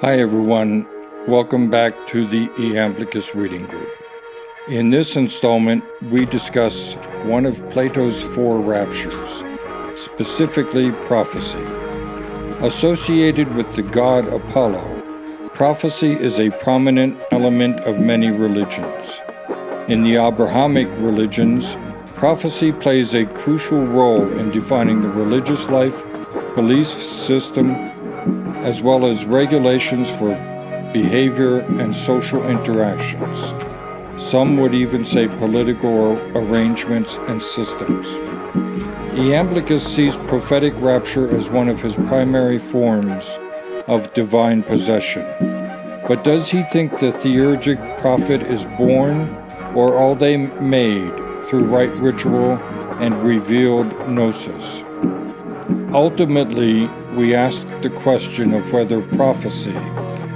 Hi everyone, welcome back to the Iamblichus reading group. In this installment, we discuss one of Plato's 4 raptures, specifically prophecy. Associated with the god Apollo, prophecy is a prominent element of many religions. In the Abrahamic religions, prophecy plays a crucial role in defining the religious life, belief system, as well as regulations for behavior and social interactions. Some would even say political arrangements and systems. Iamblichus sees prophetic rapture as one of his primary forms of divine possession. But does he think the Theurgic prophet is born, or are they made through rite ritual and revealed gnosis? Ultimately, we ask the question of whether prophecy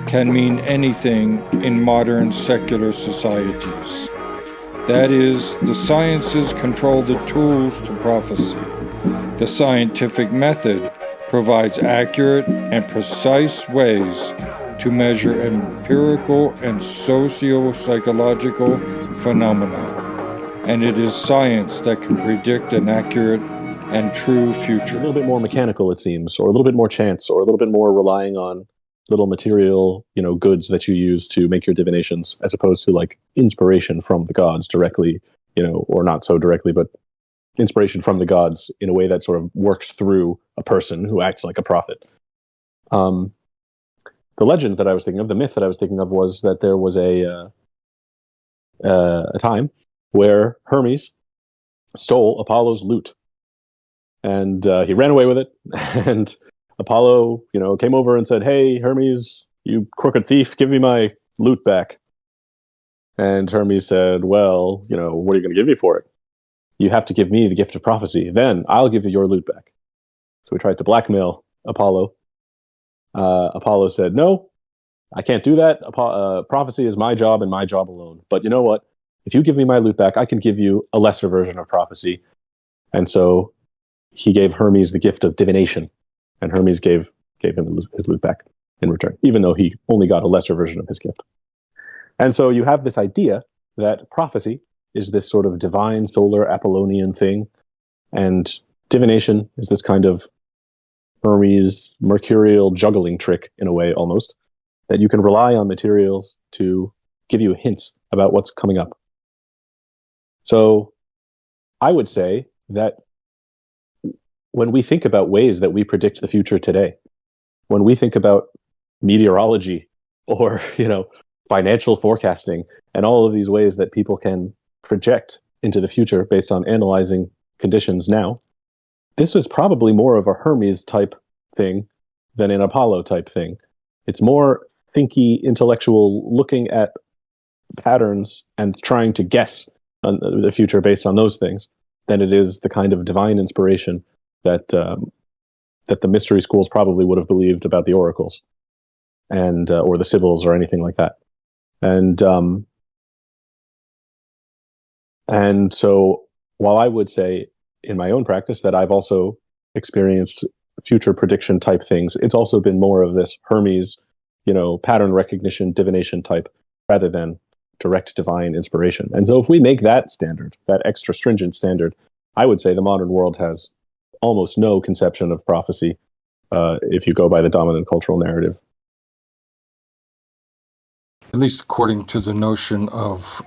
can mean anything in modern secular societies. That is, the sciences control the tools to prophecy. The scientific method provides accurate and precise ways to measure empirical and socio-psychological phenomena, and it is science that can predict an accurate and true future. A little bit more mechanical, it seems, or a little bit more chance, or a little bit more relying on little material, goods that you use to make your divinations, as opposed to like inspiration from the gods directly, or not so directly, but inspiration from the gods in a way that sort of works through a person who acts like a prophet. The legend that I was thinking of, the myth that I was thinking of, was that there was a time where Hermes stole Apollo's lute. And he ran away with it, and Apollo, came over and said, "Hey, Hermes, you crooked thief, give me my lute back." And Hermes said, "Well, what are you going to give me for it? You have to give me the gift of prophecy. Then I'll give you your lute back." So he tried to blackmail Apollo. Apollo said, "No, I can't do that. Prophecy is my job and my job alone. But you know what? If you give me my lute back, I can give you a lesser version of prophecy." And so he gave Hermes the gift of divination, and Hermes gave him his lute back in return, even though he only got a lesser version of his gift. And so you have this idea that prophecy is this sort of divine solar Apollonian thing, and divination is this kind of Hermes mercurial juggling trick, in a way, almost, that you can rely on materials to give you hints about what's coming up. So I would say that when we think about ways that we predict the future today, when we think about meteorology or, financial forecasting and all of these ways that people can project into the future based on analyzing conditions now, this is probably more of a Hermes type thing than an Apollo type thing. It's more thinky, intellectual, looking at patterns and trying to guess on the future based on those things than it is the kind of divine inspiration that the mystery schools probably would have believed about the oracles, and or the Sibyls or anything like that. And so while I would say in my own practice that I've also experienced future prediction type things, it's also been more of this Hermes, pattern recognition, divination type, rather than direct divine inspiration. And so if we make that standard, that extra stringent standard, I would say the modern world has almost no conception of prophecy if you go by the dominant cultural narrative. At least according to the notion of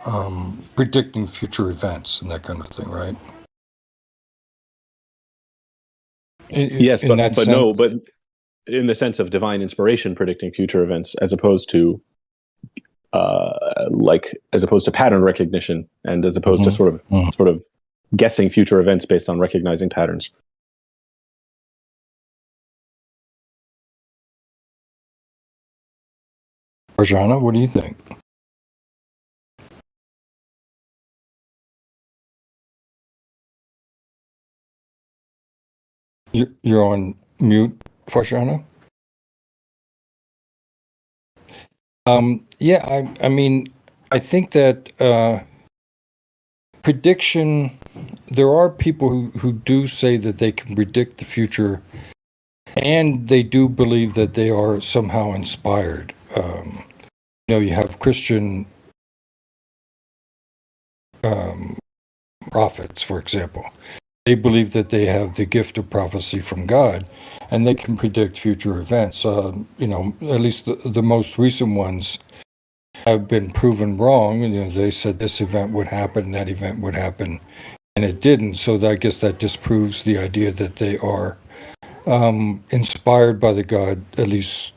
predicting future events and that kind of thing, right? Yes, but in the sense of divine inspiration predicting future events, as opposed to pattern recognition, and as opposed to sort of guessing future events based on recognizing patterns. Arjana, what do you think? You're on mute, Farshana? Yeah, I mean, I think that prediction, there are people who do say that they can predict the future And they do believe that they are somehow inspired. You have Christian prophets, for example. They believe that they have the gift of prophecy from God, and they can predict future events. At least the most recent ones have been proven wrong. They said this event would happen, that event would happen, and it didn't. So I guess that disproves the idea that they are inspired by the God, at least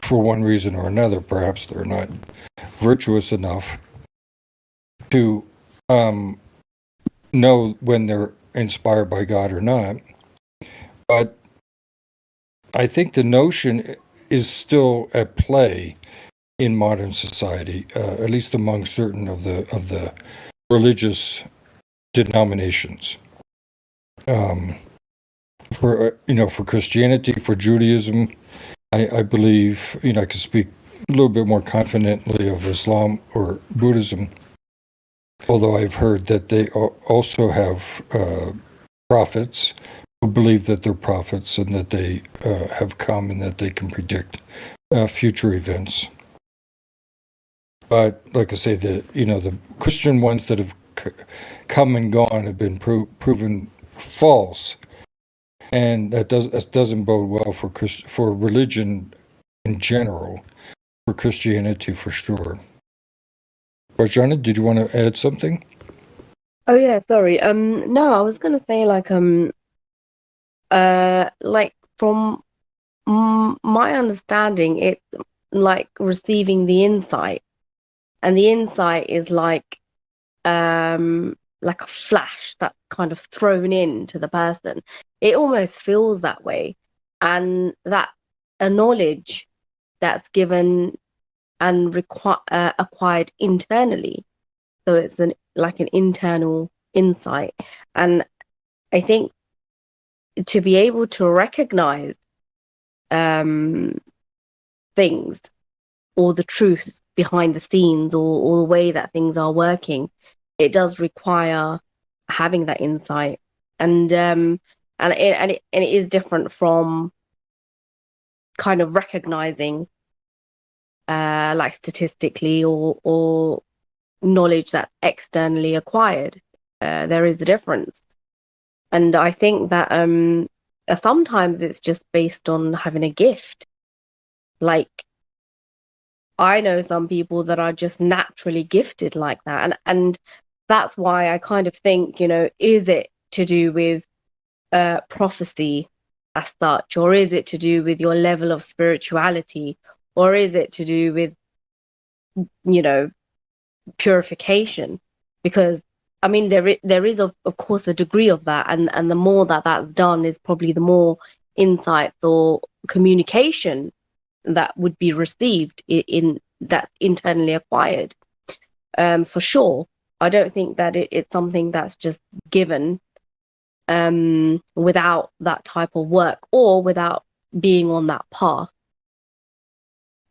for one reason or another. Perhaps they're not virtuous enough to know when they're inspired by God or not. But I think the notion is still at play in modern society, at least among certain of the religious denominations. For Christianity, for Judaism, I believe, I can speak a little bit more confidently of Islam or Buddhism, although I've heard that they also have prophets who believe that they're prophets and that they have come and that they can predict future events. But like I say, the Christian ones that have come and gone have been proven false, and that doesn't bode well for religion in general, for Christianity for sure. Rajana, did you want to add something? Oh yeah, sorry. No, I was gonna say like from my understanding, it's like receiving the insight, and the insight is like a flash that's kind of thrown into the person. It almost feels that way, and that a knowledge that's given and acquired internally. So it's like an internal insight. And I think to be able to recognize things or the truth behind the scenes, or the way that things are working, it does require having that insight. And it is different from kind of recognizing like statistically or knowledge that's externally acquired. There is a difference. And I think that sometimes it's just based on having a gift. Like, I know some people that are just naturally gifted like that. And that's why I kind of think, is it to do with prophecy as such, or is it to do with your level of spirituality, or is it to do with, purification? Because I mean, there is of course a degree of that, and the more that's done is probably the more insights or communication that would be received in that's internally acquired. For sure, I don't think that it's something that's just given without that type of work or without being on that path.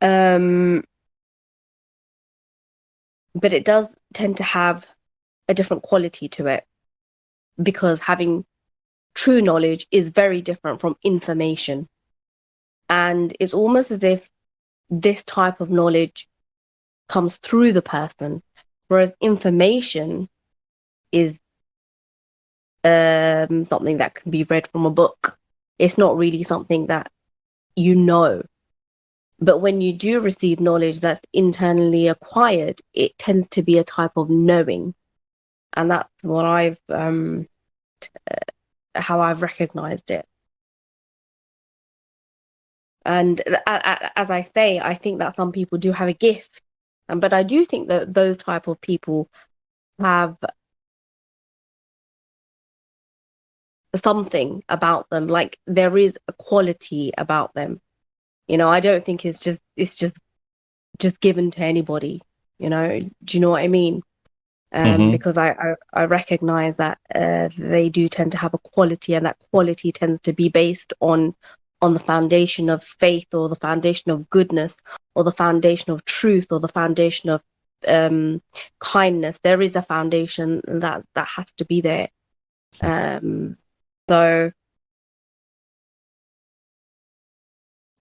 But it does tend to have a different quality to it, because having true knowledge is very different from information. And it's almost as if this type of knowledge comes through the person, whereas information is something that can be read from a book. It's not really something that you know. But when you do receive knowledge that's internally acquired, it tends to be a type of knowing. And that's what how I've recognized it. And as I say, I think that some people do have a gift, but I do think that those type of people have something about them, like there is a quality about them. I don't think it's just given to anybody. Do you know what I mean? Because I recognize that they do tend to have a quality, and that quality tends to be based on the foundation of faith, or the foundation of goodness, or the foundation of truth, or the foundation of kindness. There is a foundation that has to be there. So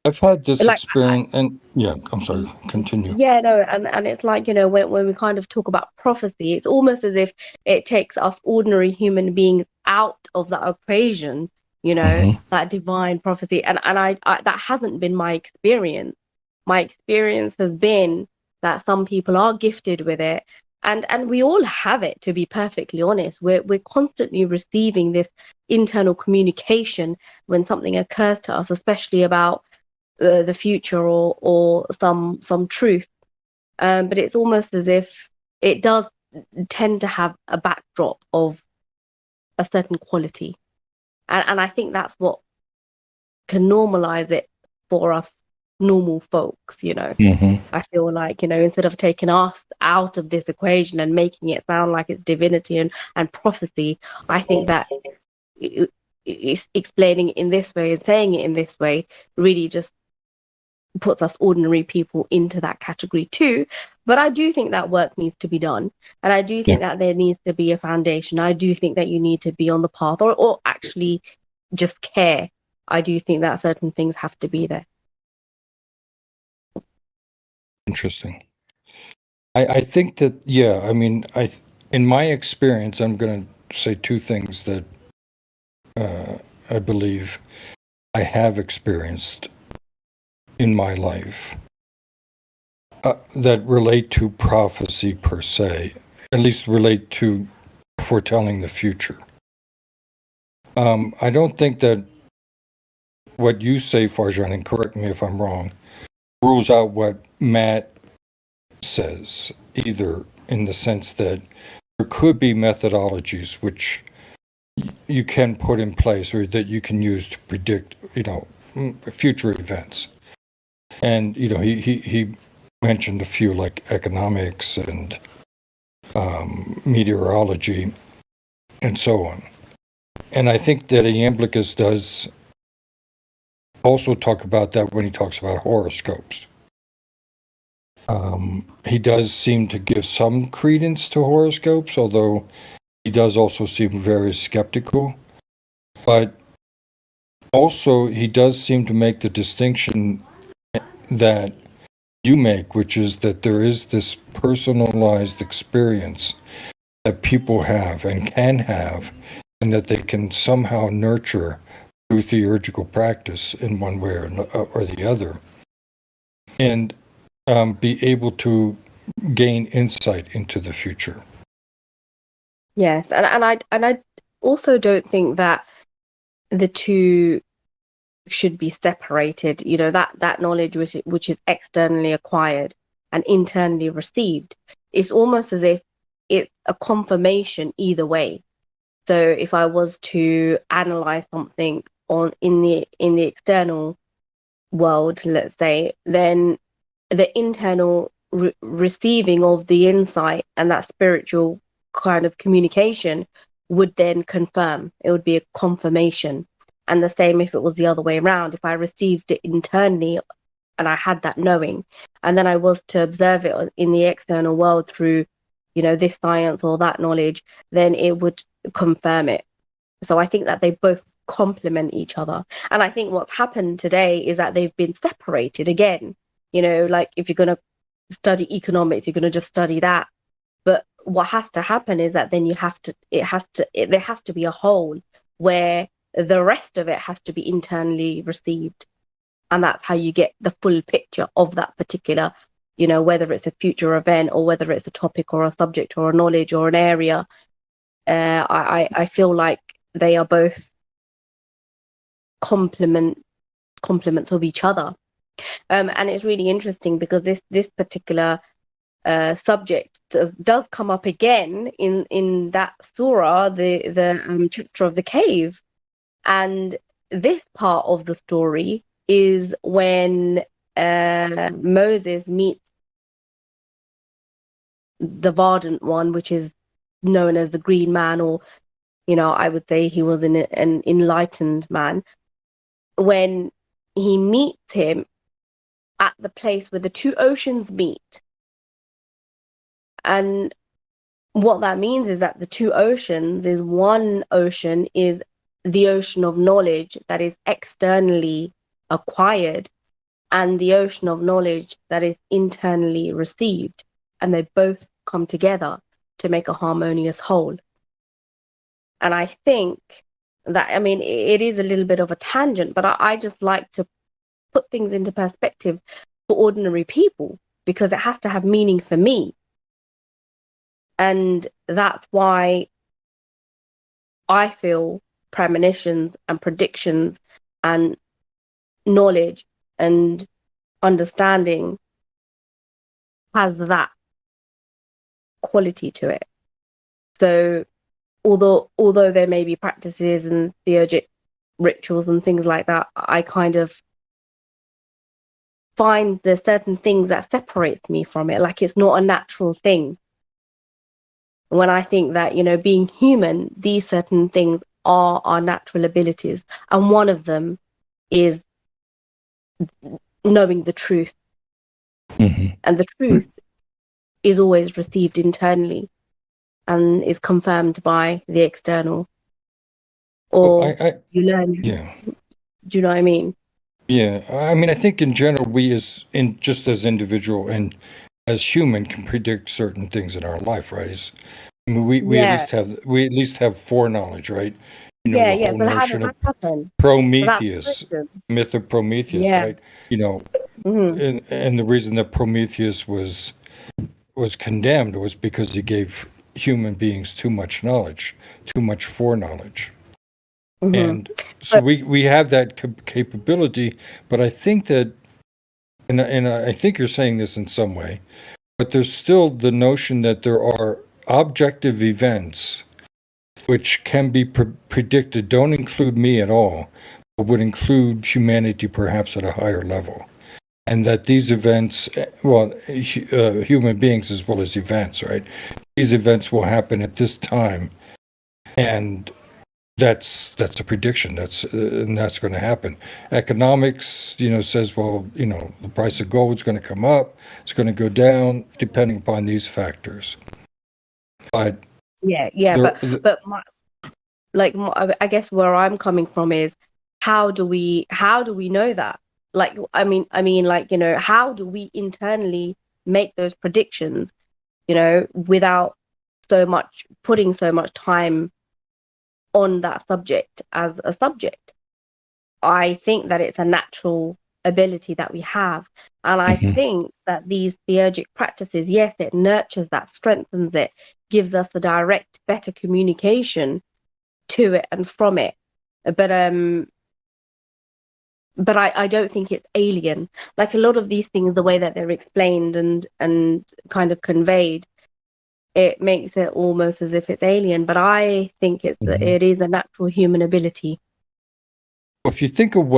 I've had this Like, experience, and yeah, I'm sorry, continue. yeah, no, and it's like, when we kind of talk about prophecy, it's almost as if it takes us ordinary human beings out of that equation, that divine prophecy. And I that hasn't been my experience. My experience has been that some people are gifted with it, and we all have it, to be perfectly honest. We're constantly receiving this internal communication when something occurs to us, especially about the future or some truth. But it's almost as if it does tend to have a backdrop of a certain quality, and I think that's what can normalize it for us normal folks. I feel like, instead of taking us out of this equation and making it sound like it's divinity and prophecy, I think that it's explaining it in this way and saying it in this way really just puts us ordinary people into that category too. But I do think that work needs to be done. And I do think that there needs to be a foundation. I do think that you need to be on the path or actually just care. I do think that certain things have to be there. Interesting. I think that, in my experience, I'm going to say two things that I believe I have experienced in my life that relate to prophecy per se, at least relate to foretelling the future. I don't think that what you say, Farjan, and correct me if I'm wrong, rules out what Matt says either, in the sense that there could be methodologies which you can put in place or that you can use to predict, future events. And, he mentioned a few like economics and meteorology and so on. And I think that Iamblichus does also talk about that when he talks about horoscopes. He does seem to give some credence to horoscopes, although he does also seem very skeptical. But also, he does seem to make the distinction that you make, which is that there is this personalized experience that people have and can have, and that they can somehow nurture through theurgical practice in one way or the other, and be able to gain insight into the future. Yes, and I also don't think that the two should be separated. That knowledge which is externally acquired and internally received, it's almost as if it's a confirmation either way. So if I was to analyze something in the external world, let's say, then the internal receiving of the insight and that spiritual kind of communication would then confirm. It would be a confirmation. And the same if it was the other way around. If I received it internally and I had that knowing, and then I was to observe it in the external world through, this science or that knowledge, then it would confirm it. So I think that they both complement each other. And I think what's happened today is that they've been separated again. Like if you're going to study economics, you're going to just study that. But what has to happen is that then there has to be a whole where the rest of it has to be internally received. And that's how you get the full picture of that particular, whether it's a future event or whether it's a topic or a subject or a knowledge or an area. I feel like they are both complements of each other. And it's really interesting because this particular subject does come up again in that surah, the chapter of the cave. And this part of the story is when Moses meets the Verdant One, which is known as the Green Man, or I would say he was an enlightened man. When he meets him at the place where the two oceans meet. And what that means is that the two oceans is one ocean is the ocean of knowledge that is externally acquired, and the ocean of knowledge that is internally received, and they both come together to make a harmonious whole. And I think that, I mean, it is a little bit of a tangent, but I just like to put things into perspective for ordinary people, because it has to have meaning for me. And that's why I feel premonitions and predictions and knowledge and understanding has that quality to it. So although there may be practices and theurgic rituals and things like that, I kind of find there's certain things that separates me from it. Like, it's not a natural thing. When I think that, being human, these certain things are our natural abilities. And one of them is knowing the truth. Mm-hmm. And the truth is always received internally and is confirmed by the external. Or you learn. Yeah. Do you know what I mean? Yeah. I mean, I think in general, we just as individual and as human can predict certain things in our life, right? We at least have foreknowledge, right? The whole but how does notion of that happen? Prometheus, myth of Prometheus, Yeah. right? Mm-hmm. And the reason that Prometheus was condemned was because he gave human beings too much knowledge, too much foreknowledge. Mm-hmm. And so we have that capability, but I think that, and I think you're saying this in some way, but there's still the notion that there are objective events which can be predicted, don't include me at all, but would include humanity perhaps at a higher level. And that these events, human beings as well as events, right? These events will happen at this time, and that's a prediction. And that's going to happen. Economics, says, well, the price of gold is going to come up, it's going to go down, depending upon these factors. But I guess where I'm coming from is, how do we know that? Like, I mean, how do we internally make those predictions, without putting so much time on that subject as a subject? I think that it's a natural ability that we have. And I think that these theurgic practices, yes, it nurtures that, strengthens it, gives us a direct, better communication to it and from it. But I don't think it's alien. Like, a lot of these things, the way that they're explained and kind of conveyed, it makes it almost as if it's alien. But I think it is a natural human ability. If you think of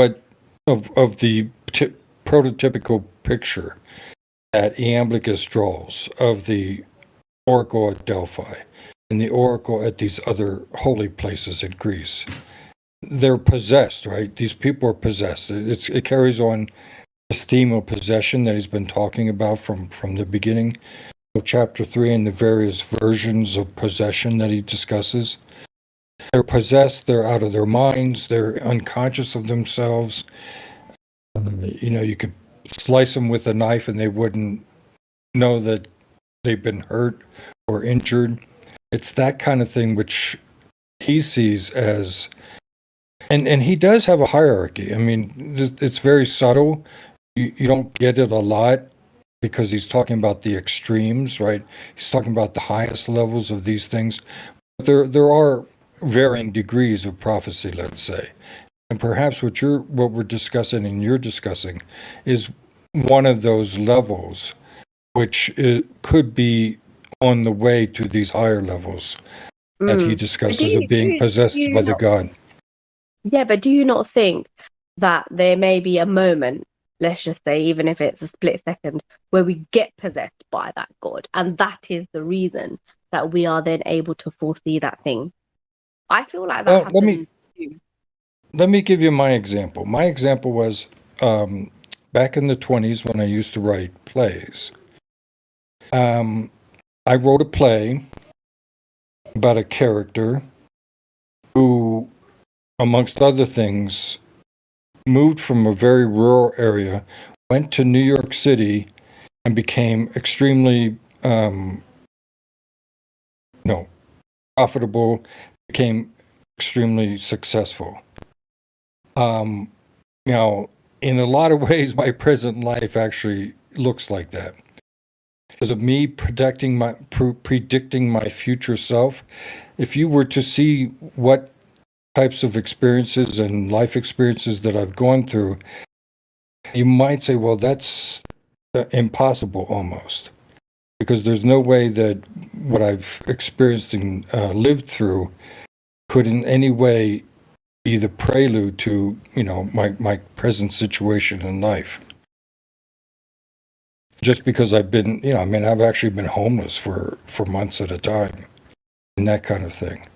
the prototypical picture that Iamblichus draws of the oracle at Delphi and the oracle at these other holy places in Greece, they're possessed, right? These people are possessed. It carries on this theme of possession that he's been talking about from the beginning of chapter 3 and the various versions of possession that he discusses. They're possessed, they're out of their minds, they're unconscious of themselves. You could slice them with a knife and they wouldn't know that they've been hurt or injured. It's that kind of thing which he sees as, and he does have a hierarchy. I mean, it's very subtle. You don't get it a lot because he's talking about the extremes, right? He's talking about the highest levels of these things. But there are varying degrees of prophecy, let's say. And perhaps what we're discussing and you're discussing is one of those levels, which could be on the way to these higher levels that he discusses of being possessed by the god. Yeah, but do you not think that there may be a moment, let's just say, even if it's a split second, where we get possessed by that god, and that is the reason that we are then able to foresee that thing? I feel like that happens too. Let me give you my example. My example was back in the 1920s when I used to write plays. I wrote a play about a character who, amongst other things, moved from a very rural area went to New York City and became extremely profitable, became extremely successful. In a lot of ways, my present life actually looks like that. Because of me predicting my future self, if you were to see what types of experiences and life experiences that I've gone through, you might say, well, that's impossible almost. Because there's no way that what I've experienced and lived through could in any way be the prelude to, my present situation in life. Just because I've been, I've actually been homeless for months at a time and that kind of thing.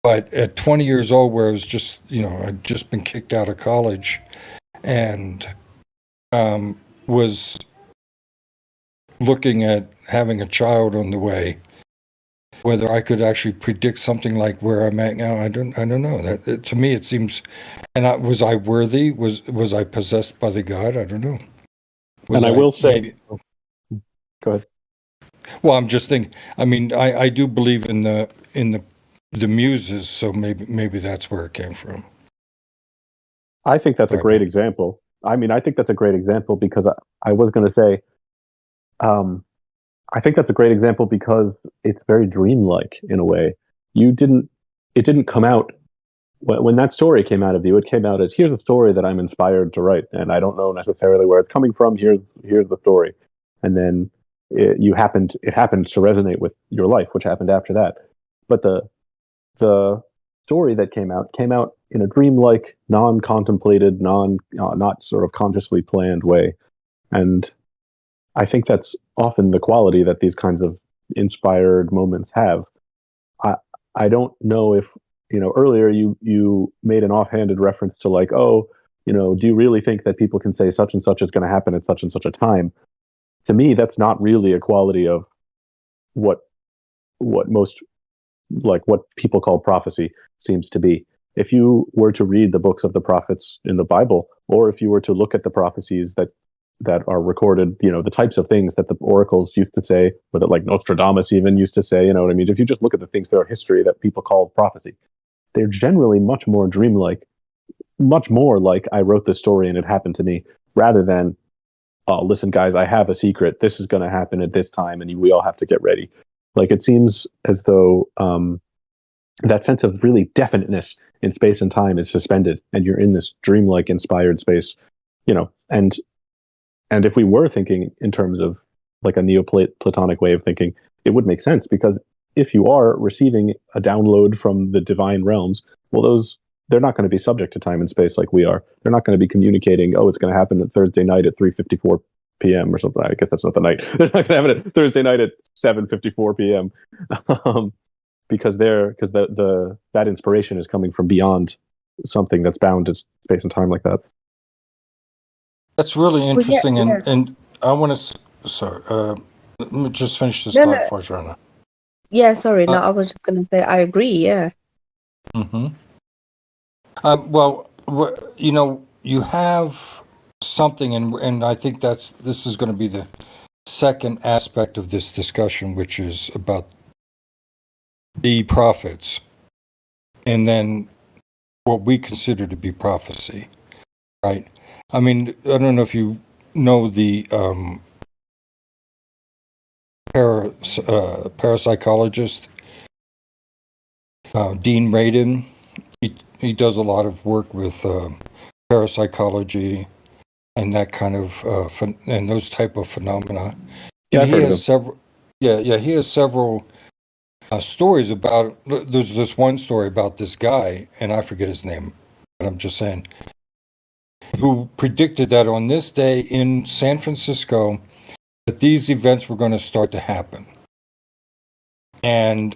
But at 20 years old, where I was just, I'd just been kicked out of college and was looking at having a child on the way, whether I could actually predict something like where I'm at now, I don't know. That to me, it seems, and was I worthy? Was I possessed by the God? I don't know. And I will say, go ahead. Well, I'm just thinking. I mean, I do believe in the muses, so maybe that's where it came from. I think that's a great example. I mean, I think that's a great example because I was going to say, I think that's a great example because it's very dreamlike in a way. It didn't come out when that story came out of you. It came out as, here's a story that I'm inspired to write, and I don't know necessarily where it's coming from. Here's the story, and then it happened to resonate with your life, which happened after that. But the story that came out in a dreamlike, non-contemplated, not sort of consciously planned way, and I think that's often the quality that these kinds of inspired moments have. I don't know if, earlier you made an offhanded reference to like, oh, do you really think that people can say such and such is going to happen at such and such a time? To me, that's not really a quality of what most, like what people call prophecy seems to be. If you were to read the books of the prophets in the Bible, or if you were to look at the prophecies that are recorded, the types of things that the oracles used to say, or that like Nostradamus even used to say, you know what I mean? If you just look at the things throughout history that people call prophecy, they're generally much more dreamlike, much more like I wrote this story and it happened to me, rather than, oh, listen, guys, I have a secret. This is going to happen at this time, and we all have to get ready. Like, it seems as though that sense of really definiteness in space and time is suspended, and you're in this dreamlike, inspired space, and if we were thinking in terms of like a Neoplatonic way of thinking, it would make sense, because if you are receiving a download from the divine realms, well, they're not going to be subject to time and space like we are. They're not going to be communicating, oh, it's going to happen at Thursday night at 3:54 p.m. or something. I guess that's not the night. They're not going to have it Thursday night at 7:54 p.m. Because that inspiration is coming from beyond something that's bound to space and time like that. That's really interesting, and I want to. Sorry, let me just finish this thought, Farjana. Yeah, sorry. No, I was just going to say I agree. Yeah. Mm-hmm. Well, you have something, and I think this is going to be the second aspect of this discussion, which is about the prophets, and then what we consider to be prophecy, right? I mean, I don't know if you know the parapsychologist Dean Radin. He does a lot of work with parapsychology and that kind of and those type of phenomena. Yeah, and he has several. Yeah, he has several stories about. There's this one story about this guy, and I forget his name, but I'm just saying, who predicted that on this day in San Francisco, that these events were going to start to happen. And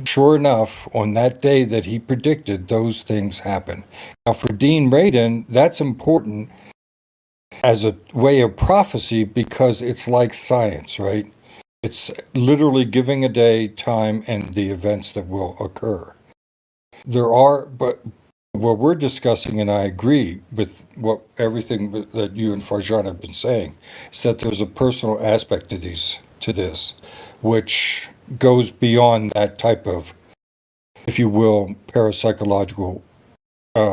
sure enough, on that day that he predicted, those things happen. Now, for Dean Radin, that's important as a way of prophecy because it's like science, right? It's literally giving a day, time, and the events that will occur. There are, but what we're discussing, and I agree with everything that you and Farjan have been saying, is that there's a personal aspect to this, which goes beyond that type of, if you will, parapsychological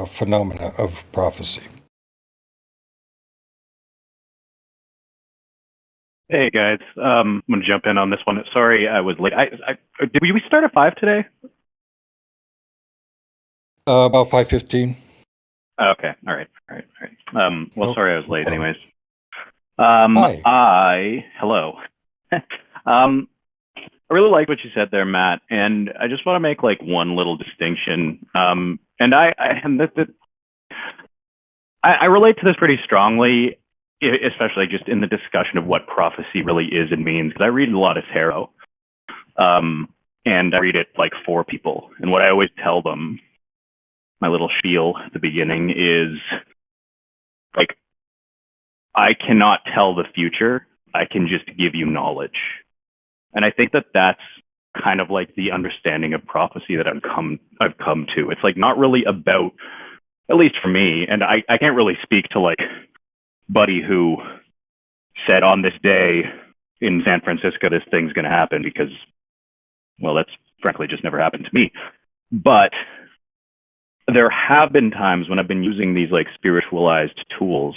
phenomena of prophecy. Hey guys, I'm gonna jump in on this one. Sorry, I was late. Did we start at 5 today? About 5:15. Okay, all right. Well, sorry I was late. Anyways, Hi. Hello. I really like what you said there, Matt, and I just want to make like one little distinction. And I relate to this pretty strongly, especially just in the discussion of what prophecy really is and means, because I read a lot of tarot, and I read it like for people, and what I always tell them, my little spiel at the beginning, is like, I cannot tell the future, I can just give you knowledge. And I think that that's kind of like the understanding of prophecy that I've come to. It's like not really about, at least for me, and I can't really speak to like Buddy who said on this day in San Francisco this thing's going to happen, because, well, that's frankly just never happened to me. But there have been times when I've been using these like spiritualized tools,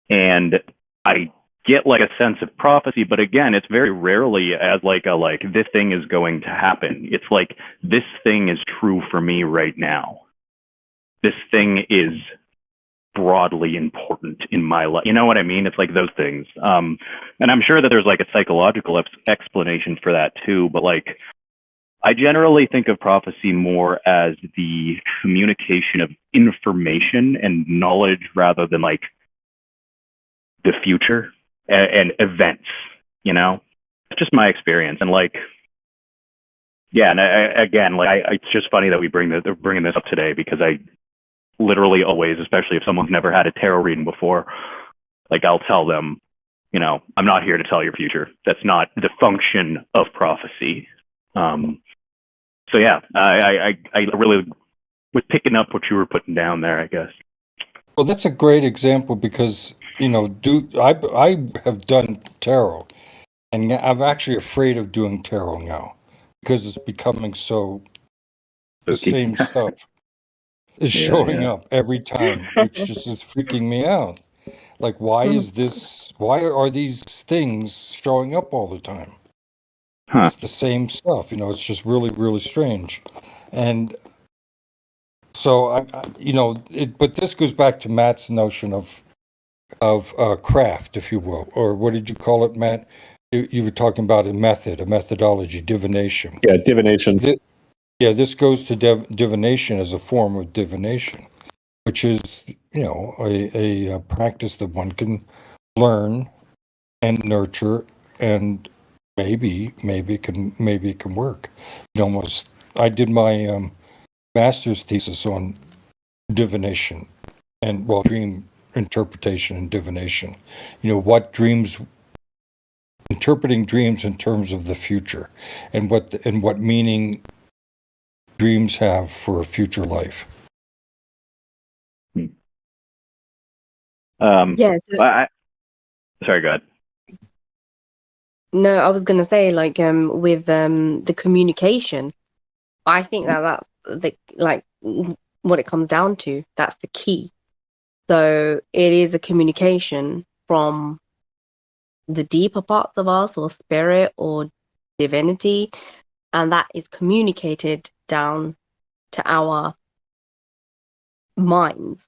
and I get like a sense of prophecy, but again, it's very rarely as like this thing is going to happen. It's like, this thing is true for me right now. This thing is broadly important in my life. You know what I mean? It's like those things. And I'm sure that there's like a psychological explanation for that too, but like, I generally think of prophecy more as the communication of information and knowledge rather than like the future and events, you know? It's just my experience. And like, yeah, and it's just funny that they're bringing this up today, because I literally always, especially if someone's never had a tarot reading before, like I'll tell them, you know, I'm not here to tell your future. That's not the function of prophecy. So yeah, I really was picking up what you were putting down there, I guess. Well, that's a great example, because, you know, I have done tarot, and I'm actually afraid of doing tarot now, because it's becoming so the same stuff is showing up every time, which just is freaking me out. Like, why are these things showing up all the time? It's the same stuff, you know, it's just really, really strange. And so, but this goes back to Matt's notion of craft, if you will, or what did you call it, Matt? You were talking about a methodology, divination. Yeah, divination. This goes to divination as a form of divination, which is, you know, a practice that one can learn and nurture, and maybe it can work. I did my master's thesis on divination and dream interpretation and divination. You know, what interpreting dreams in terms of the future, and what meaning dreams have for a future life. Sorry, go ahead. No, I was going to say, like, with the communication, I think that's what it comes down to. That's the key. So it is a communication from the deeper parts of us, or spirit, or divinity, and that is communicated down to our minds.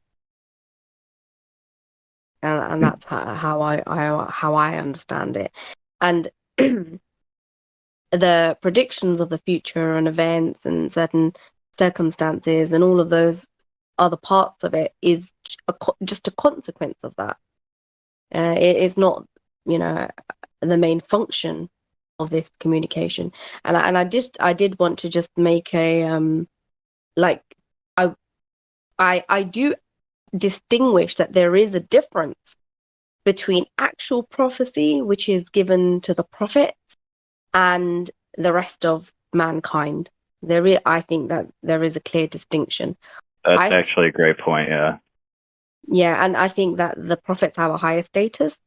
And that's how I understand it. And the predictions of the future and events and certain circumstances and all of those other parts of it is just a consequence of that. It is not, you know, the main function of this communication. And I did want to just make a I do distinguish that there is a difference between actual prophecy, which is given to the prophets, and the rest of mankind. I think that there is a clear distinction. That's I actually a great point. Yeah. Yeah, and I think that the prophets have a higher status.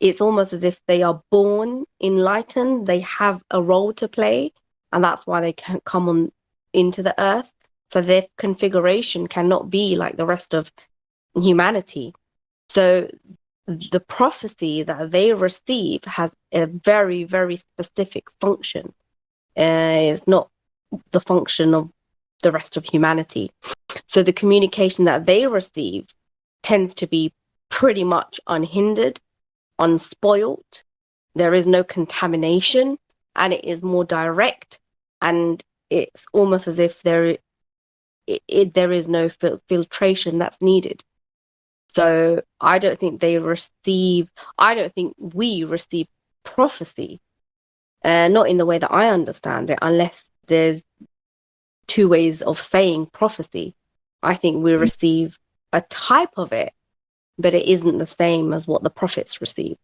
It's almost as if they are born enlightened. They have a role to play, and that's why they can come on into the earth. So their configuration cannot be like the rest of humanity. So the prophecy that they receive has a very, very specific function. It's not the function of the rest of humanity. So the communication that they receive tends to be pretty much unhindered, unspoilt. There is no contamination, and it is more direct, and it's almost as if there is no filtration that's needed. So I don't think we receive prophecy, not in the way that I understand it, unless there's two ways of saying prophecy. I think we receive a type of it, but it isn't the same as what the prophets receive.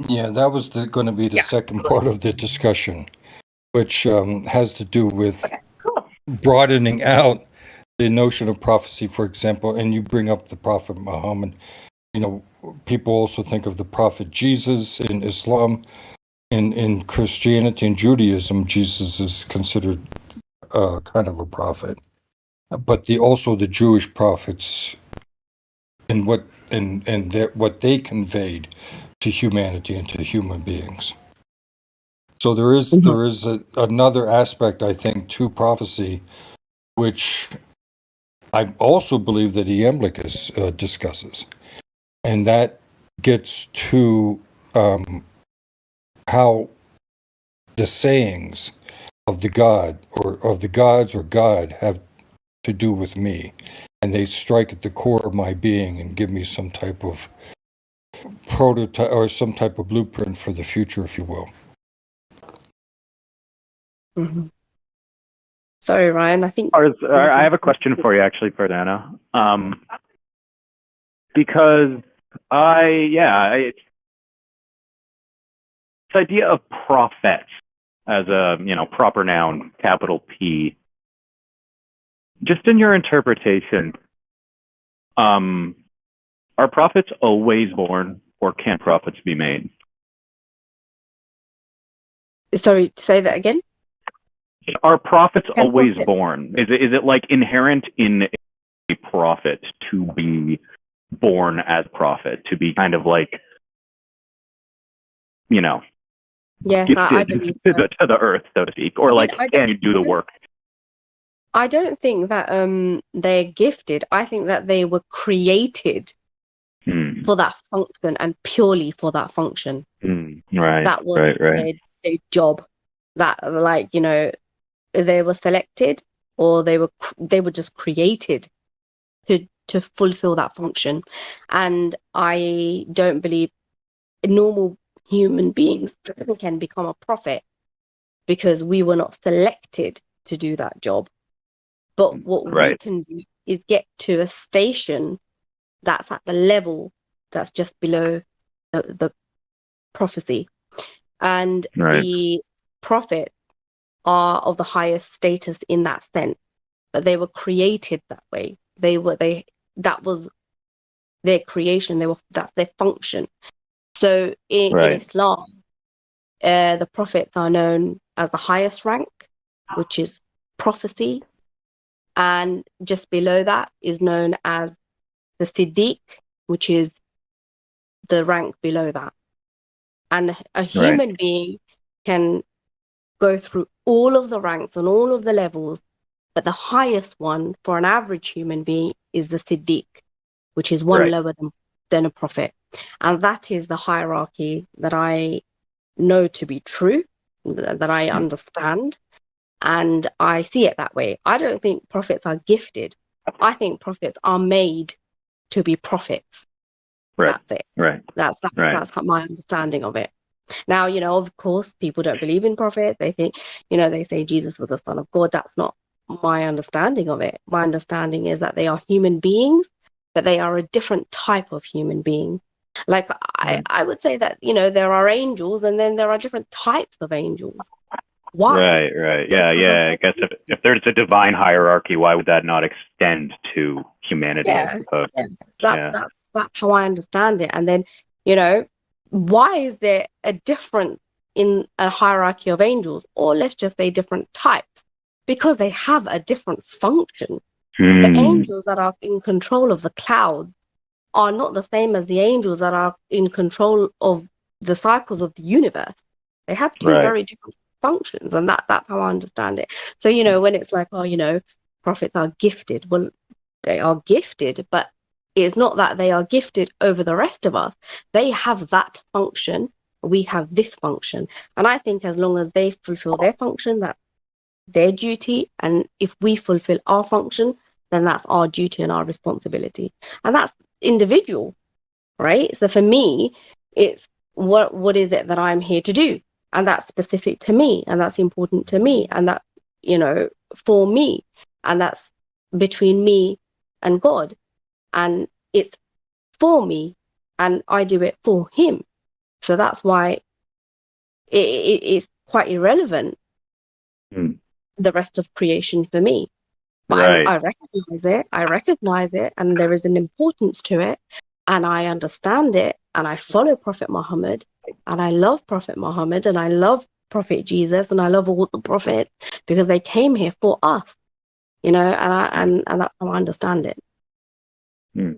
Yeah, that was going to be the second part of the discussion, which has to do with broadening out the notion of prophecy, for example. And you bring up the Prophet Muhammad. You know, people also think of the Prophet Jesus in Islam. In Christianity and Judaism, Jesus is considered kind of a prophet. But also the Jewish prophets and what they conveyed to humanity and to human beings. So there is another aspect, I think, to prophecy, which I also believe that Iamblichus discusses, and that gets to how the sayings of the God or of the gods or God have to do with me, and they strike at the core of my being and give me some type of prototype or some type of blueprint for the future, if you will. Mm-hmm. Sorry, Ryan. I think I have a question for you, actually, Ferdana. Because this idea of prophet as a proper noun, capital P. Just in your interpretation, are prophets always born, or can prophets be made? Sorry, say that again. Are prophets always born? Is it like inherent in a prophet to be born as prophet, to be kind of like, Yes, I believe to the earth, so to speak, or can you do the work? I don't think that they're gifted. I think that they were created for that function and purely for that function. Right. That was right. their job. That they were selected, or they were just created to fulfill that function. And I don't believe normal human beings can become a prophet, because we were not selected to do that job. But what we can do is get to a station that's at the level that's just below the prophecy. And the prophets are of the highest status in that sense, but they were created that way. That was their creation. That's their function. So in Islam, the prophets are known as the highest rank, which is prophecy. And just below that is known as the Siddiq, which is the rank below that. And a human being can go through all of the ranks on all of the levels, but the highest one for an average human being is the Siddiq, which is one lower than a prophet. And that is the hierarchy that I know to be true, that I understand. And I see it that way. I don't think prophets are gifted. I think prophets are made to be prophets. That's it. That's my understanding of it. Now, of course, people don't believe in prophets. They think, they say Jesus was the Son of God. That's not my understanding of it. My understanding is that they are human beings, but they are a different type of human being. Like I would say that, there are angels, and then there are different types of angels. Why? Right. Yeah. I guess if there's a divine hierarchy, why would that not extend to humanity? I Yeah, suppose. yeah. That's how I understand it. And then, you know, why is there a difference in a hierarchy of angels, or let's just say different types? Because they have a different function. The angels that are in control of the clouds are not the same as the angels that are in control of the cycles of the universe. They have two Right. very different functions, and that's how I understand it. So, you know, when it's like, oh, you know, prophets are gifted, well, they are gifted, but it's not that they are gifted over the rest of us. They have that function, we have this function. And I think as long as they fulfill their function, that's their duty. And if we fulfill our function, then that's our duty and our responsibility. And that's individual, right? So for me, it's what is it that I'm here to do? And that's specific to me, and that's important to me, and that, you know, for me, and that's between me and God, and it's for me, and I do it for him. So that's why it's quite irrelevant, the rest of creation for me. But Right. I recognize it, and there is an importance to it, and I understand it, and I follow Prophet Muhammad, and I love Prophet Muhammad, and I love Prophet Jesus, and I love all the prophets because they came here for us, you know, and that's how I understand it. Thank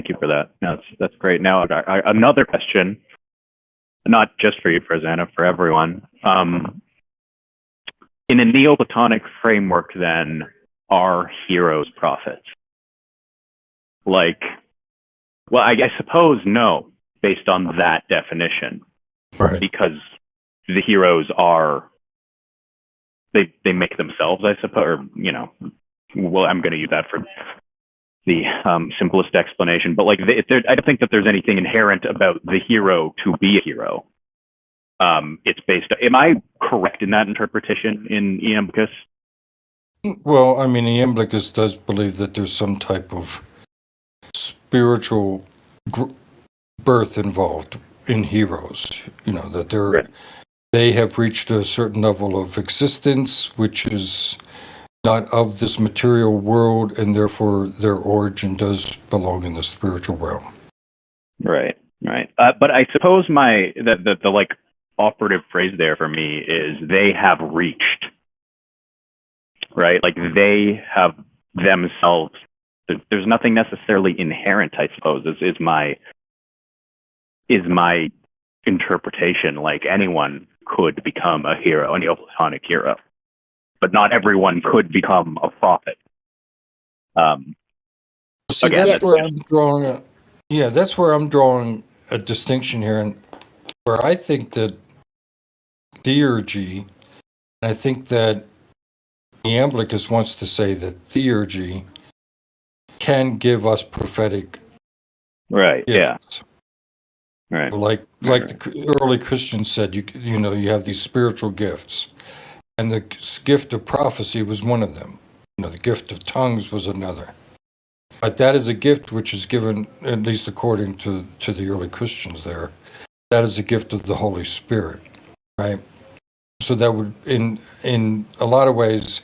you for that. No, that's great. Now, another question, not just for you, Farzana, for everyone. In a Neoplatonic framework, then, are heroes prophets? Like, well, I suppose no, based on that definition. Right. Because the heroes are, they make themselves, I suppose, or, you know, well, I'm going to use that for the simplest explanation. But, like, I don't think that there's anything inherent about the hero to be a hero. It's based. Am I correct in that interpretation in Iamblichus? Well, I mean, Iamblichus does believe that there's some type of spiritual birth involved in heroes. You know, that they have reached a certain level of existence, which is not of this material world, and therefore their origin does belong in the spiritual realm. Right. But I suppose the like operative phrase there for me is they have reached. Right, like they have themselves. There's nothing necessarily inherent, I suppose. Is my interpretation. Like anyone could become a hero, a Neoplatonic hero, but not everyone could become a prophet. See, again, that's where I'm drawing. That's where I'm drawing a distinction here, and where I think that Theurgy, and I think that Iamblichus wants to say that Theurgy can give us prophetic right, gifts. Yeah, right. Like the early Christians said, you know, you have these spiritual gifts, and the gift of prophecy was one of them. You know, the gift of tongues was another. But that is a gift which is given, at least according to the early Christians there, that is a gift of the Holy Spirit, right? So that would, in a lot of ways,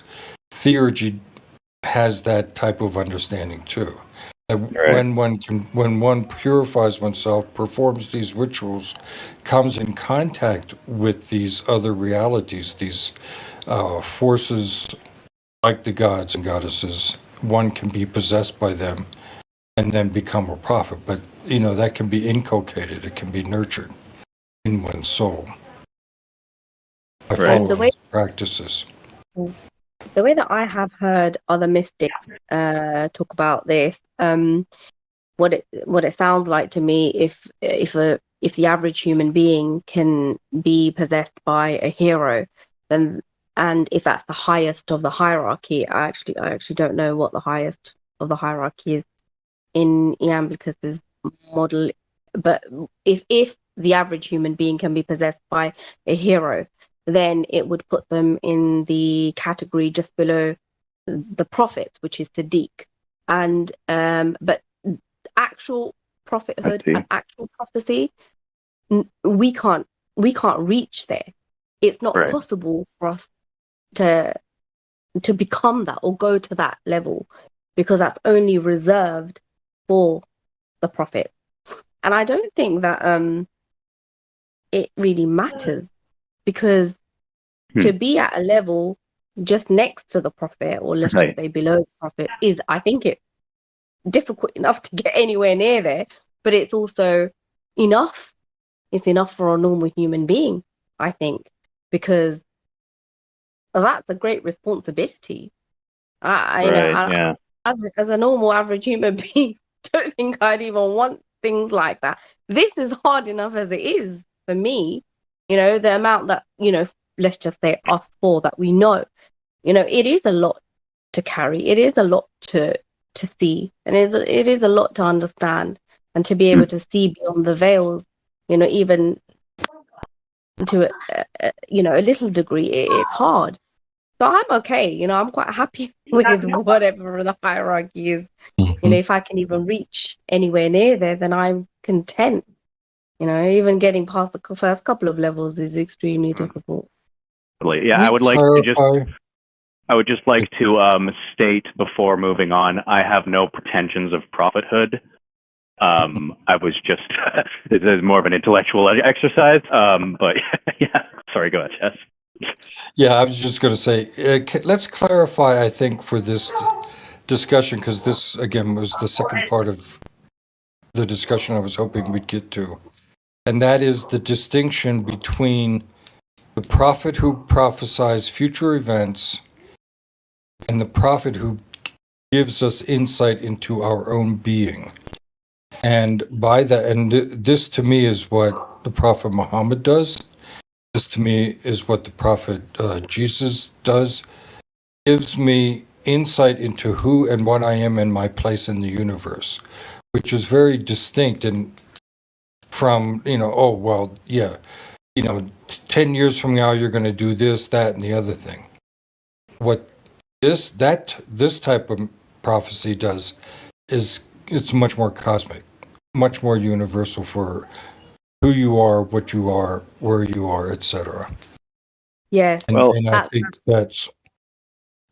Theurgy has that type of understanding too. That when one purifies oneself, performs these rituals, comes in contact with these other realities, these forces like the gods and goddesses, one can be possessed by them and then become a prophet. But, you know, that can be inculcated, it can be nurtured in one's soul by following these practices. The way that I have heard other mystics talk about this, what it sounds like to me, if the average human being can be possessed by a hero, then, and if that's the highest of the hierarchy, I actually don't know what the highest of the hierarchy is in Iamblichus's model, but if the average human being can be possessed by a hero, then it would put them in the category just below the prophets, which is Sadiq. And but actual prophethood and actual prophecy, we can't reach there. it's not Right. possible for us to become that or go to that level, because that's only reserved for the prophet. And I don't think that it really matters, because to be at a level just next to the prophet, or let's just Right. say below the prophet, is, I think, it difficult enough to get anywhere near there, but it's also enough. It's enough for a normal human being, I think, because that's a great responsibility. Right. Yeah. As a normal average human being, don't think I'd even want things like that. This is hard enough as it is for me. The amount that, let's just say us four that we know, it is a lot to carry. It is a lot to see, and it is a lot to understand, and to be able to see beyond the veils, even to a little degree, it's hard. So I'm okay. I'm quite happy with whatever the hierarchy is. If I can even reach anywhere near there, then I'm content. Even getting past the first couple of levels is extremely difficult. Yeah, Can we clarify? I would just like to state before moving on, I have no pretensions of prophethood. I was just, this is more of an intellectual exercise. But yeah, sorry, go ahead, Jess. Yeah, I was just going to say, let's clarify, I think, for this discussion, because this, again, was the second part of the discussion I was hoping we'd get to. And that is the distinction between the prophet who prophesies future events and the prophet who gives us insight into our own being. And by that, and this to me is what the prophet Muhammad does. This to me is what the prophet Jesus does. Gives me insight into who and what I am and my place in the universe, which is very distinct and from, oh, well, yeah, 10 years from now, you're going to do this, that, and the other thing. What this type of prophecy does is it's much more cosmic, much more universal for who you are, what you are, where you are, etc. Yes, And I think that's,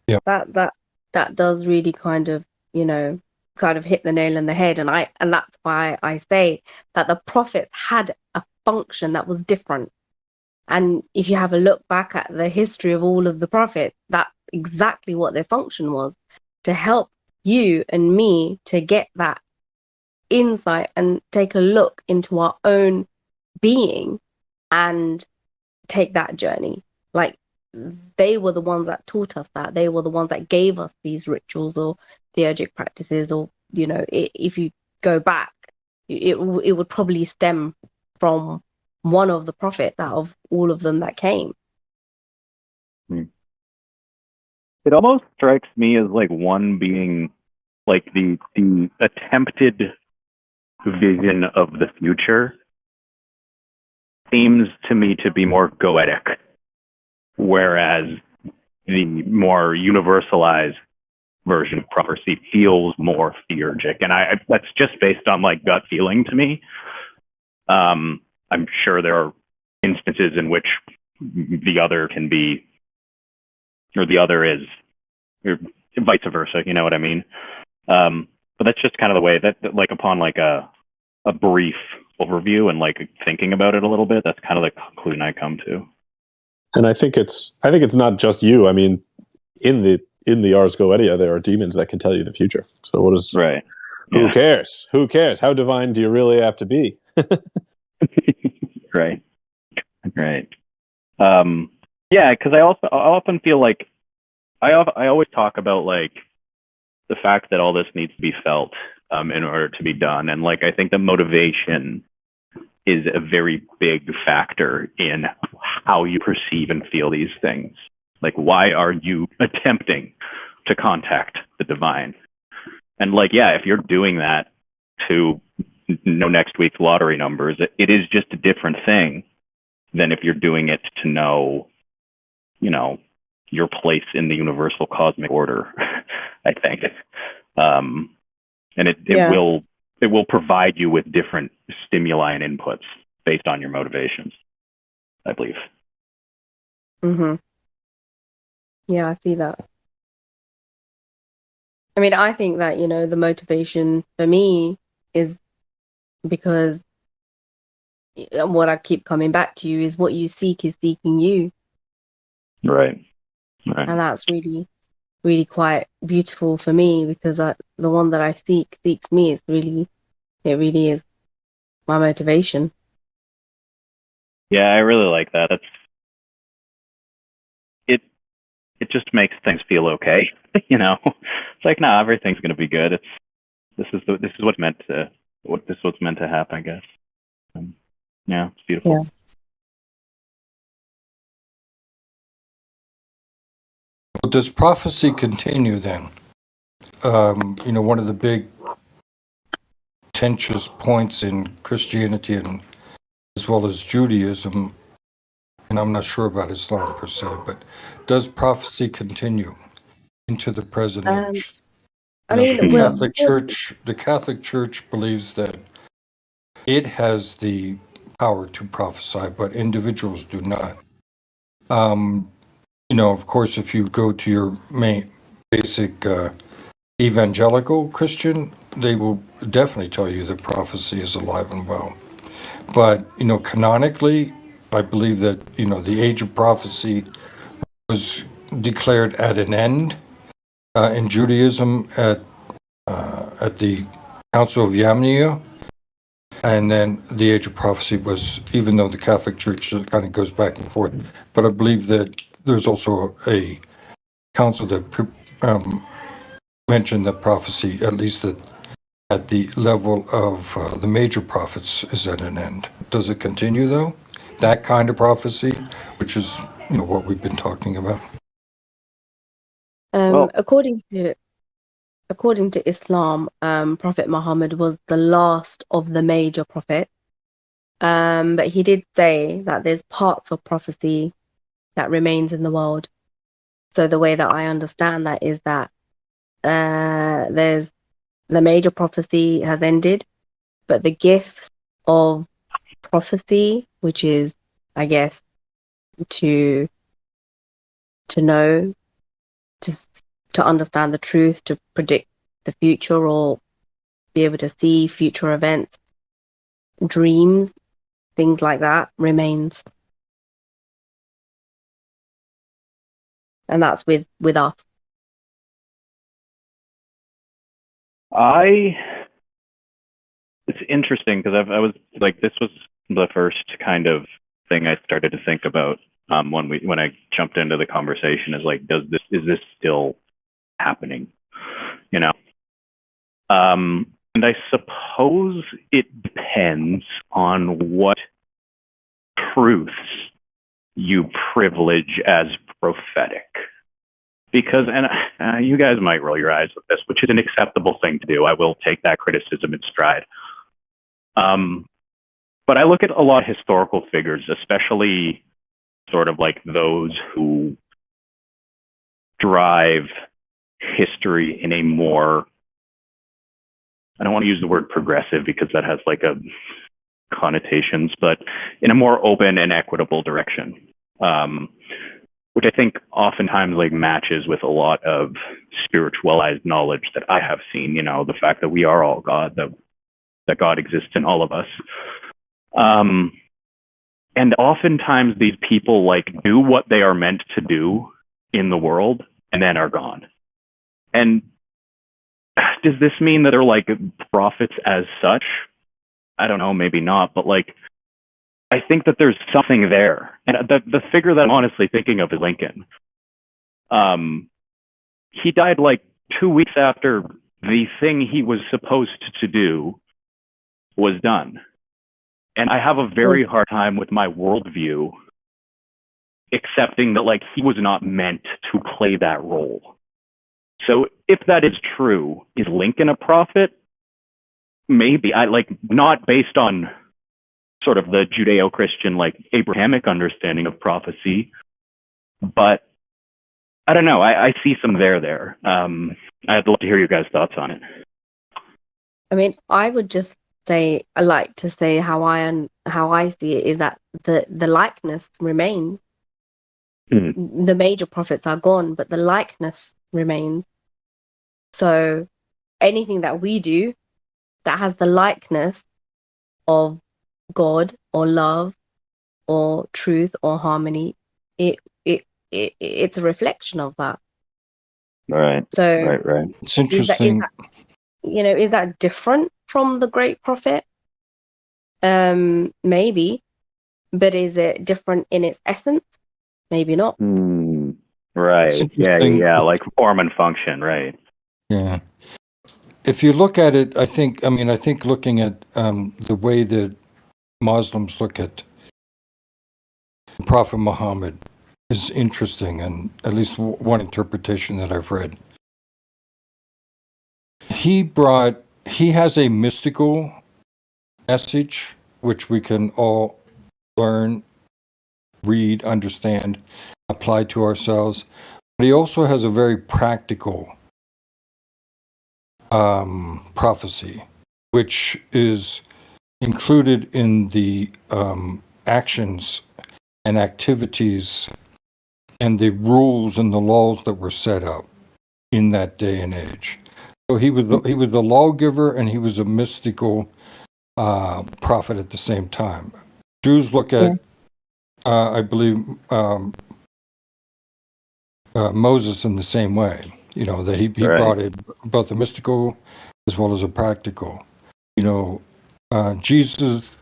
yeah. that does really kind of hit the nail on the head, and that's why I say that the prophets had a function that was different. And if you have a look back at the history of all of the prophets, that's exactly what their function was, to help you and me to get that insight and take a look into our own being and take that journey. Like, they were the ones that taught us that. They were the ones that gave us these rituals or theurgic practices, or if you go back, it would probably stem from one of the prophets out of all of them that came. It almost strikes me as like one being like the attempted vision of the future seems to me to be more goetic, whereas the more universalized version of prophecy feels more theurgic. And that's just based on like gut feeling to me. I'm sure there are instances in which the other can be, or the other is, or vice versa, you know what I mean? But that's just kind of the way that like upon like a brief overview and like thinking about it a little bit, that's kind of the conclusion I come to. And I think it's not just you. I mean, in the Ars Goetia, there are demons that can tell you the future. So what is right? Who cares? Who cares? How divine do you really have to be? Right. Yeah, because I often feel like I always talk about like the fact that all this needs to be felt in order to be done, and like I think the motivation is a very big factor in how you perceive and feel these things. Like, why are you attempting to contact the divine? And like, yeah, if you're doing that to know next week's lottery numbers, it is just a different thing than if you're doing it to know, your place in the universal cosmic order, I think. And it will provide you with different stimuli and inputs based on your motivations, I believe. Mhm. Yeah, I see that. I mean, I think that, the motivation for me is because what I keep coming back to is what you seek is seeking you. Right. Right. And that's really, really quite beautiful for me because the one that I seeks me. It really is my motivation. Yeah, I really like that. It just makes things feel okay. It's like, no, everything's gonna be good. This is what's meant to happen, I guess. Yeah, it's beautiful. Yeah. Well, does prophecy continue then? One of the big contentious points in Christianity and as well as Judaism, and I'm not sure about Islam per se, but does prophecy continue into the present age? I mean, The Catholic Church believes that it has the power to prophesy, but individuals do not. Of course, if you go to your main basic evangelical Christian, they will definitely tell you that prophecy is alive and well. But, canonically, I believe that, the age of prophecy was declared at an end in Judaism at the Council of Yamnia. And then the age of prophecy was, even though the Catholic Church kind of goes back and forth, but I believe that there's also a council that mentioned that prophecy, at least at the level of the major prophets, is at an end. Does it continue, though? That kind of prophecy, which is, what we've been talking about. Well, according to Islam, Prophet Muhammad was the last of the major prophets. But he did say that there's parts of prophecy that remains in the world. So the way that I understand that is that there's the major prophecy has ended, but the gifts of prophecy, which is, I guess, to know, to understand the truth, to predict the future, or be able to see future events, dreams, things like that, remains. And that's with us. It's interesting because I was like, this was the first kind of thing I started to think about when I jumped into the conversation, is like, is this still happening? And I suppose it depends on what truths you privilege as prophetic. Because, and you guys might roll your eyes with this, which is an acceptable thing to do. I will take that criticism in stride. But I look at a lot of historical figures, especially sort of like those who drive history in a more, I don't want to use the word progressive because that has like a connotations, but in a more open and equitable direction, which I think oftentimes like matches with a lot of spiritualized knowledge that I have seen. The fact that we are all God, that God exists in all of us. And oftentimes these people like do what they are meant to do in the world and then are gone. And does this mean that they're like prophets as such? I don't know, maybe not, but like, I think that there's something there. And the figure that I'm honestly thinking of is Lincoln. He died like 2 weeks after the thing he was supposed to do was done. And I have a very hard time with my worldview accepting that like he was not meant to play that role. So if that is true, is Lincoln a prophet? Maybe. I like, not based on sort of the Judeo-Christian like Abrahamic understanding of prophecy, but I don't know. I see some there. I'd love to hear your guys' thoughts on it. I mean, I would just say, I like to say how I see it is that the likeness remains. The major prophets are gone, but the likeness remains. So anything that we do that has the likeness of God or love or truth or harmony, it's a reflection of that. Right. So Right. It's interesting. Is that different from the great prophet? Maybe, but is it different in its essence? Maybe not. Right. Yeah. Like form and function. Right. Yeah. If you look at it, I think looking at the way that Muslims look at Prophet Muhammad is interesting, and at least one interpretation that I've read. He has a mystical message which we can all learn, read, understand, apply to ourselves. But he also has a very practical prophecy, which is included in the actions and activities and the rules and the laws that were set up in that day and age. So he was a lawgiver, and he was a mystical prophet at the same time. Jews look at, I believe, Moses in the same way. That he brought it both a mystical as well as a practical. Jesus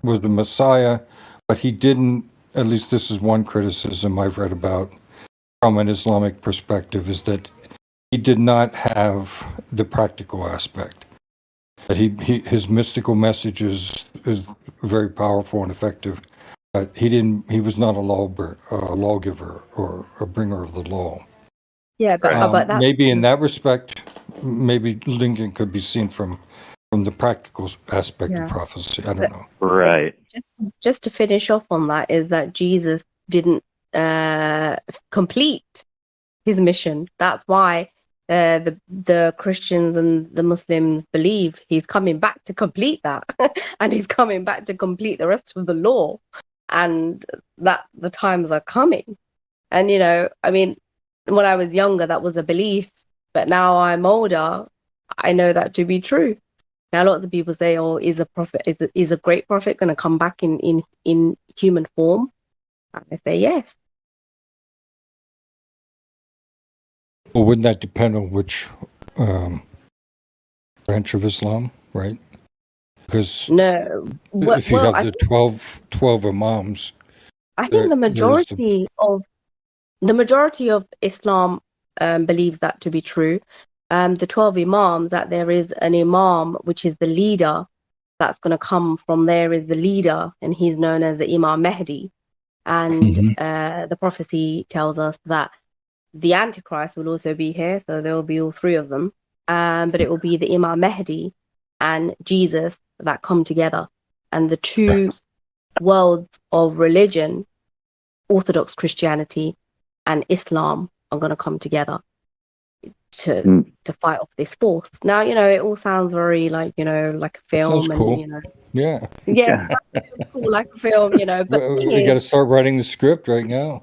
was the Messiah, but he didn't. At least this is one criticism I've read about from an Islamic perspective, is that he did not have the practical aspect. That his mystical message is very powerful and effective, but he was not a lawgiver or a bringer of the law. Yeah, but maybe in that respect, maybe Lincoln could be seen from the practical aspect of prophecy. I don't know. Right. Just to finish off on that, is that Jesus didn't complete his mission. That's why the Christians and the Muslims believe he's coming back to complete that, and he's coming back to complete the rest of the law, and that the times are coming. And when I was younger, that was a belief, but now I'm older, I know that to be true. Now, lots of people say, "Oh, is a great prophet going to come back in human form?" And I say yes. Well, wouldn't that depend on which branch of Islam, right? Because if you have the 12 imams, I think the majority of Islam believes that to be true. The 12 imams, that there is an imam which is the leader that's going to come from there, is the leader, and he's known as the Imam Mahdi. And the prophecy tells us that the Antichrist will also be here, so there will be all three of them. But it will be the Imam Mahdi and Jesus that come together, and the two worlds of religion, Orthodox Christianity and Islam, are going to come together to fight off this force. Now, it all sounds very like a film. Sounds cool. And Yeah, cool, like a film, but you got to start writing the script right now.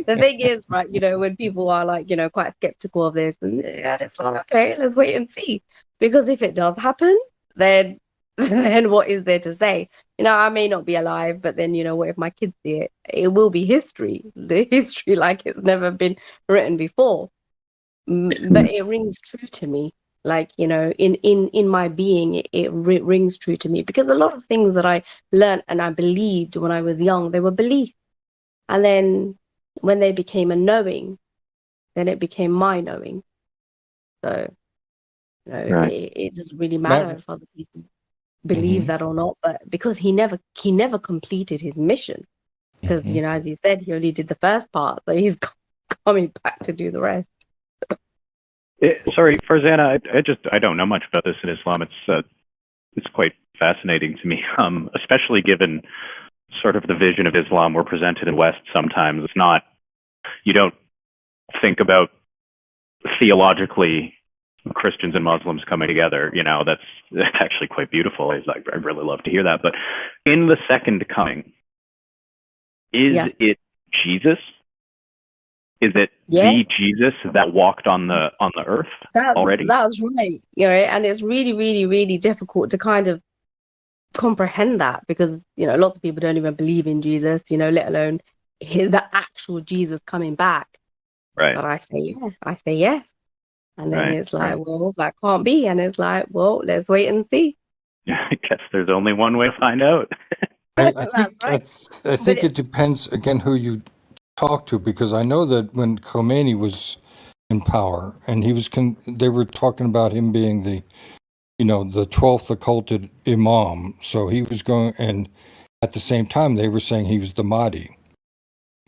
The thing is, right, when people are quite skeptical of this, and it's like, okay, let's wait and see, because if it does happen, then what is there to say? I may not be alive, but then what if my kids see it? It will be history, the history like it's never been written before. But it rings true to me, like in my being, it rings true to me, because a lot of things that I learned and I believed when I was young, they were beliefs, and then when they became a knowing, then it became my knowing. So it doesn't really matter if other people believe that or not, but because he never completed his mission, because as you said, he only did the first part, so he's coming back to do the rest. Sorry, Farzana, I don't know much about this in Islam. It's quite fascinating to me, especially given sort of the vision of Islam we're presented in West sometimes. It's not, you don't think about theologically Christians and Muslims coming together. That's actually quite beautiful. I'd really love to hear that. But in the second coming, is it Jesus? Is it Yeah. the Jesus that walked on the earth already? That's right. You know, and it's really, really, really difficult to kind of comprehend that, because, you know, lots of people don't even believe in Jesus, you know, let alone the actual Jesus coming back. Right. But I say yes. And then Right, it's like, right. well, that can't be. And it's like, well, let's wait and see. I guess there's only one way to find out. I That's think right. I think it depends again who you talk to, because I know that when Khomeini was in power and he was they were talking about him being the, you know, the 12th occulted Imam. So he was going, and at the same time they were saying he was the Mahdi,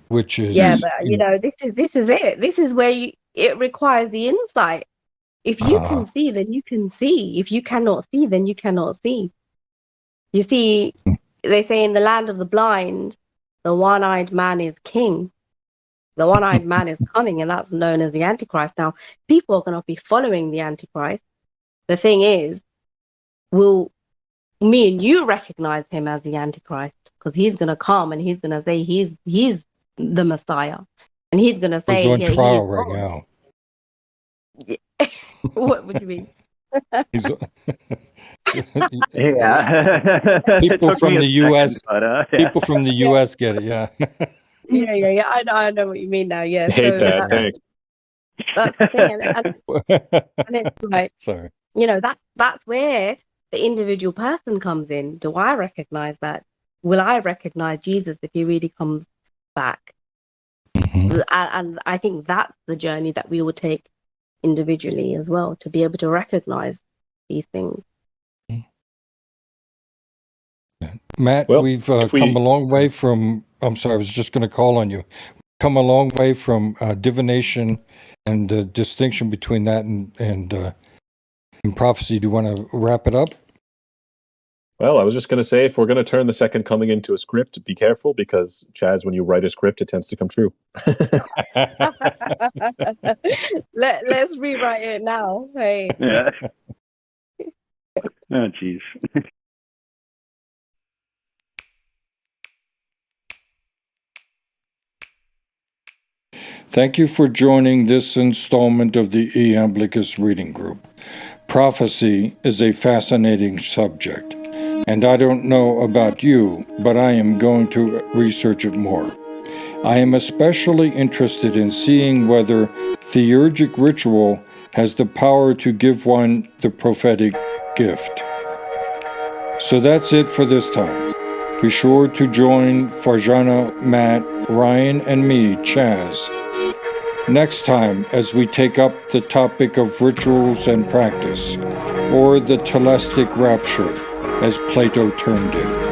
which is, Yeah, but you know, this is it. This is where it requires the insight. If you can see, then you can see. If you cannot see, then you cannot see. You see, they say in the land of the blind, the one-eyed man is king. The one-eyed man is coming, and that's known as the Antichrist. Now, people are going to be following the Antichrist. The thing is, will me and you recognize him as the Antichrist? Because he's going to come and he's going to say he's the Messiah, and he's going to say, he's on yeah, trial he is right God. now. What would you mean? He's, Yeah. people from the U.S. Yeah. People from the U.S. get it. Yeah. Yeah. I know what you mean now. Yeah. Hate So that. Thanks. that's the thing, and it's like, Sorry. you know, that's where the individual person comes in. Do I recognize that? Will I recognize Jesus if he really comes back? Mm-hmm. And I think that's the journey that we will take individually as well, to be able to recognize these things. Matt, Well, we've if we- come a long way from. I'm sorry, I was just going to call on you. Come a long way from divination and the distinction between that and prophecy. Do you want to wrap it up? Well, I was just going to say, if we're going to turn the second coming into a script, be careful, because, Chaz, when you write a script, it tends to come true. Let's rewrite it now. Hey. Yeah. Oh, jeez. Thank you for joining this installment of the Iamblichus Reading Group. Prophecy is a fascinating subject, and I don't know about you, but I am going to research it more. I am especially interested in seeing whether theurgic ritual has the power to give one the prophetic gift. So that's it for this time. Be sure to join Farjana, Matt, Ryan, and me, Chaz, next time as we take up the topic of rituals and practice, or the telestic rapture, as Plato termed it.